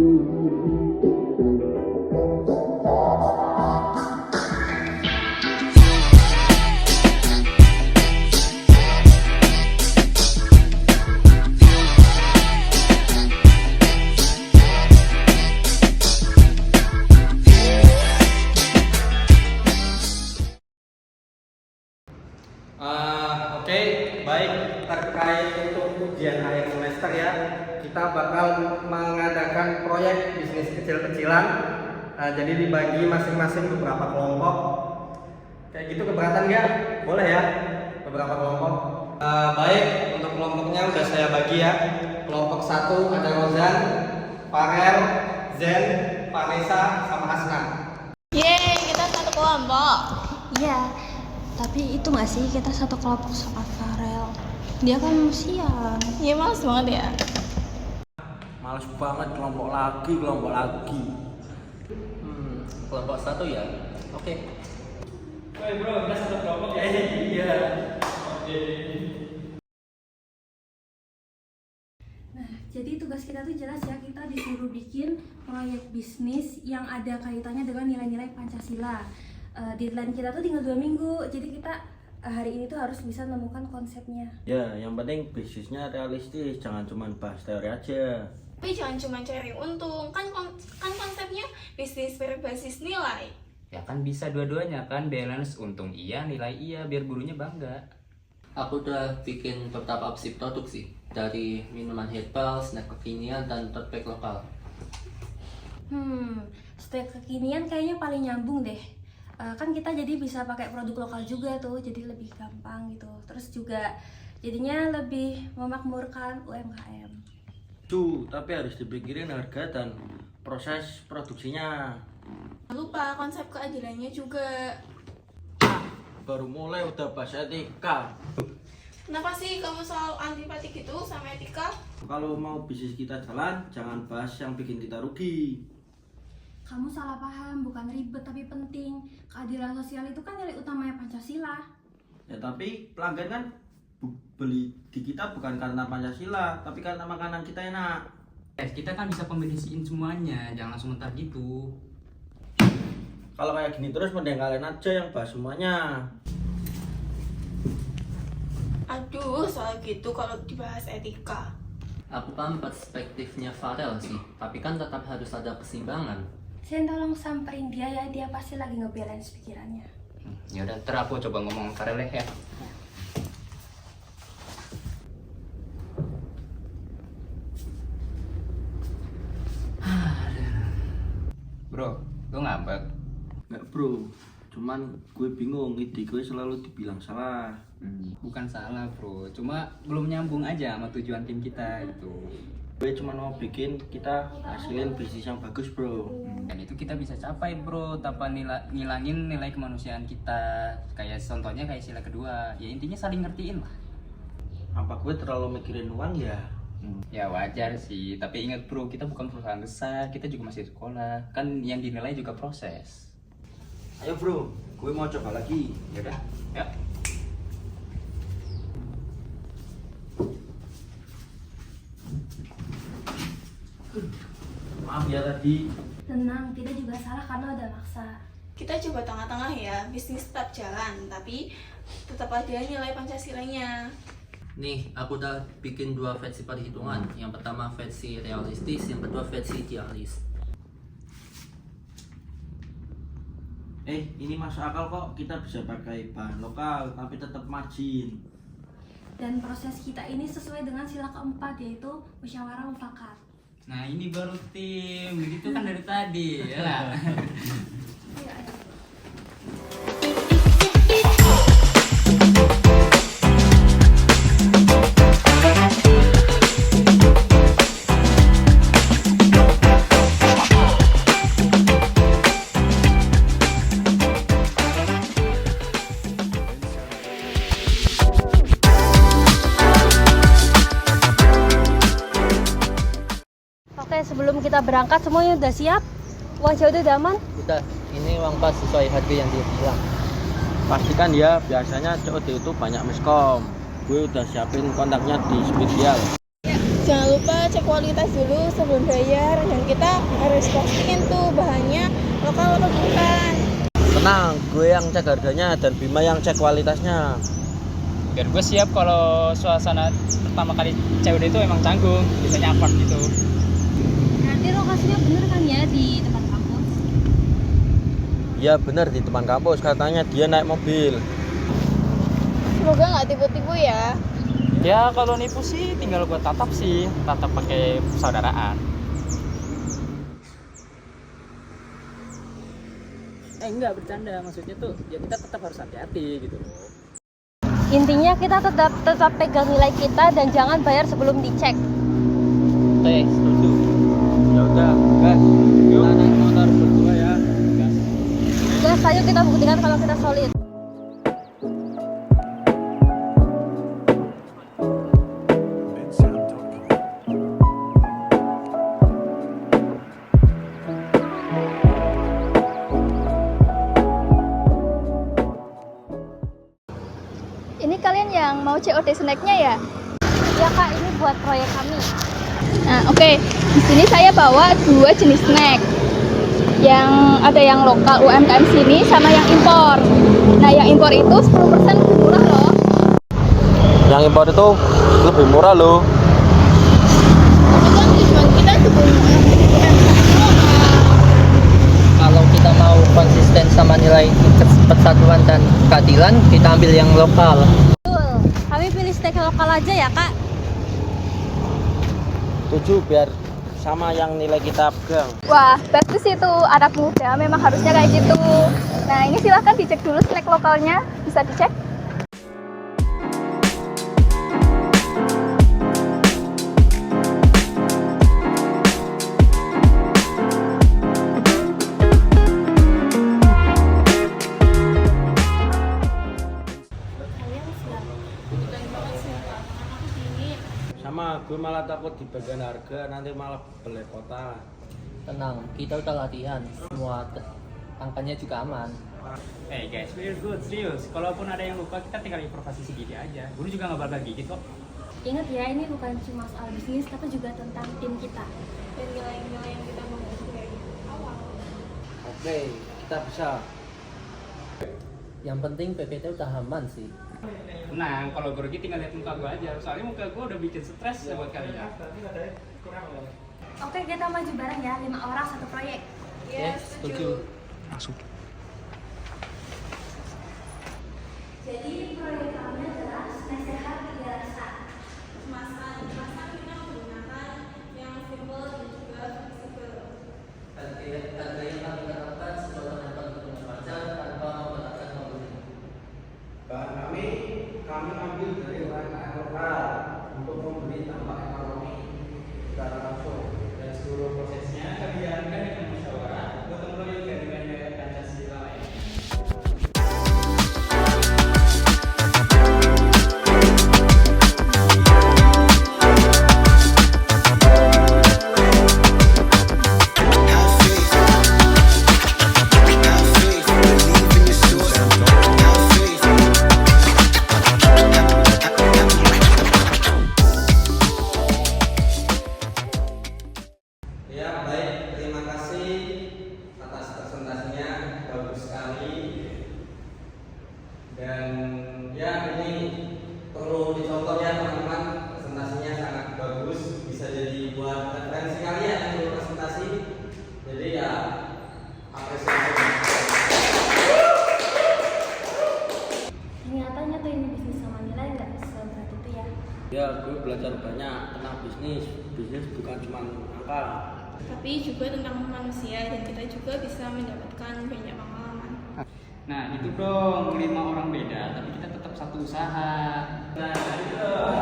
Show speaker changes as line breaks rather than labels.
Oke, baik, terkait untuk ujian akhir semester ya, kita bakal mengadakan proyek bisnis kecil-kecilan. Jadi dibagi masing-masing beberapa kelompok. Kayak gitu keberatan nggak? Boleh ya, beberapa kelompok. Baik, untuk kelompoknya udah saya bagi ya. Kelompok 1 ada Rozan, Farel, Zen, Vanessa, sama Hasnan.
Yeay, kita satu kelompok.
Iya, tapi itu nggak sih kita satu kelompok sama Farel? Dia kan siang.
Iya, males banget ya.
Males banget kelompok lagi.
Kelompok 1 ya? Oke.
Woi bro, kita satu kelompok ya?
Iya.
Oke.
Nah, jadi tugas kita tuh jelas ya, kita disuruh bikin proyek bisnis yang ada kaitannya dengan nilai-nilai Pancasila. Deadline kita tuh tinggal 2 minggu, jadi kita hari ini tuh harus bisa menemukan konsepnya.
Ya, yang penting bisnisnya realistis, jangan cuma bahas teori aja.
Tapi jangan cuma cari untung, kan konsepnya bisnis berbasis nilai.
Ya kan bisa dua-duanya kan, balance untung iya, nilai iya, biar gurunya bangga.
Aku udah bikin beberapa opsi produk sih, dari minuman herbal, snack kekinian, dan tote bag lokal.
Snack kekinian kayaknya paling nyambung deh. Kan kita jadi bisa pakai produk lokal juga tuh, jadi lebih gampang gitu. Terus juga jadinya lebih memakmurkan UMKM.
Tapi harus dipikirin harga dan proses produksinya.
Jangan lupa konsep keadilannya juga.
Baru mulai udah bahas etika.
Kenapa sih kamu selalu antipati gitu sama etika?
Kalau mau bisnis kita jalan, jangan bahas yang bikin kita rugi.
Kamu salah paham, bukan ribet tapi penting. Keadilan sosial itu kan nilai utamanya Pancasila.
Ya tapi pelanggan kan beli di kita bukan karena Pancasila, tapi karena makanan kita enak.
Kita kan bisa kombinasiin semuanya, jangan langsung mentar gitu.
Kalau kayak gini terus mending kalian aja yang bahas semuanya.
Aduh, soal gitu kalau dibahas etika.
Aku paham perspektifnya Farel sih, tapi kan tetap harus ada keseimbangan.
Sen tolong samperin dia ya, dia pasti lagi nge-balance pikirannya.
Ya udah, ntar aku coba ngomong Farel ya. Bro, lu ngambek?
Enggak bro, cuman gue bingung, ide gue selalu dibilang salah.
Bukan salah bro, cuma belum nyambung aja sama tujuan tim kita gitu.
Gue cuma mau bikin kita hasilin bisnis yang bagus bro.
Dan itu kita bisa capai bro, tanpa ngilangin nilai kemanusiaan kita. Kayak contohnya kayak sila kedua, ya intinya saling ngertiin lah.
Apa gue terlalu mikirin uang ya?
Ya wajar sih, tapi ingat bro, kita bukan perusahaan besar, kita juga masih sekolah. Kan yang dinilai juga proses.
Ayo bro, gue mau coba lagi.
Yaudah, ya.
Maaf ya tadi.
Tenang, tidak juga salah karena udah maksa.
Kita coba tengah-tengah ya, bisnis tetap jalan, tapi tetap ada nilai Pancasilanya.
Nih, aku udah bikin 2 versi perhitungan. Yang pertama versi realistis, yang kedua versi idealis.
Ini masuk akal kok, kita bisa pakai bahan lokal tapi tetap margin.
Dan proses kita ini sesuai dengan sila keempat, yaitu musyawarah mufakat.
Nah ini baru tim, begitu kan dari tadi ya lah.
Ayo, ayo. Oke, sebelum kita berangkat semuanya udah siap? Uang jauh udah aman?
Udah, ini uang pas sesuai harga yang dia bilang.
Pastikan ya, biasanya COD itu banyak miskom. Gue udah siapin kontaknya di Spesial.
Jangan lupa cek kualitas dulu sebelum bayar, dan kita harus pastiin tuh bahannya lokal atau bukan.
Tenang, gue yang cek harganya dan Bima yang cek kualitasnya.
Biar gue siap kalau suasana pertama kali COD itu emang canggung, biasanya apart gitu.
Nanti lokasinya bener kan ya di depan kampus?
Iya bener, di depan kampus, katanya dia naik mobil.
Semoga nggak tipu-tipu ya.
Ya kalau nipu sih tinggal gue tatap sih, tatap pakai persaudaraan. Enggak bercanda, maksudnya tuh ya kita tetap harus hati-hati gitu loh.
Intinya kita tetap pegang nilai kita dan jangan bayar sebelum dicek.
Setuju. Ya udah, guys, kita naik motor berdua ya.
Guys, ayo kita buktikan kalau kita solid.
Ini kalian yang mau COD snacknya ya?
Ya kak, ini buat proyek kami.
Nah, oke. Di sini saya bawa 2 jenis snack. Yang ada yang lokal UMKM sini sama yang impor. Nah, yang impor itu 10% lebih murah loh.
Yang impor itu lebih murah loh.
Tapi kan tujuan kita juga UMKM lokal.
Kalau kita mau konsisten sama nilai persatuan dan keadilan, kita ambil yang lokal.
Betul. Kami pilih steak lokal aja ya kak.
Setuju, biar sama yang nilai kita pegang.
Wah, bagus itu, anak muda memang harusnya kayak gitu. Nah, ini silahkan dicek dulu snack lokalnya, bisa dicek.
Sama, gue malah takut di bagian harga nanti malah belepotan.
Tenang, kita udah latihan, semua angkanya juga aman.
Hey guys, we're good, serius. Kalaupun ada yang lupa, kita tinggal improvisasi sedikit aja. Guru juga nggak bakal gigit kok.
Ingat ya, ini bukan cuma soal bisnis, tapi juga tentang tim kita.
Dan nilai-nilai yang kita mau dari awal.
Oke, kita bisa.
Yang penting PPT udah aman sih.
Nah, kalau grogi tinggal lihat muka gue aja. Soalnya muka gue udah bikin stres buat kalian.
Oke, kita maju bareng ya, 5 orang 1 proyek.
Yes, setuju.
Jadi proyek kami adalah snack sehat 3 rasa.
Kemasan kita menggunakan yang simple dan juga fleksibel.
Harga yang kami terapkan sesuai dengan kebutuhan pasar tanpa memberatkan pembeli.
Bahan kami ambil dari UMKM lokal untuk memberi dampak ekonomi secara langsung.
Dan seluruh prosesnya kami jalankan dengan musyawarah gotong royong dan nilai-nilai Pancasila lain.
Ya, baik. Terima kasih atas presentasinya. Bagus sekali. Dan ya, ini perlu dicontoh ya teman-teman. Presentasinya sangat bagus. Bisa jadi buat referensi kalian yang belum presentasi. Jadi ya, apresiasi.
Ternyata nyata ini bisnis sama nilai nggak seberat itu ya.
Ya, gue belajar banyak tentang bisnis. Bisnis bukan cuma angka.
Tapi juga tentang manusia, dan kita juga bisa mendapatkan banyak pengalaman.
Nah, itu dong 5 orang beda, tapi kita tetap satu usaha. Nah, itu dong.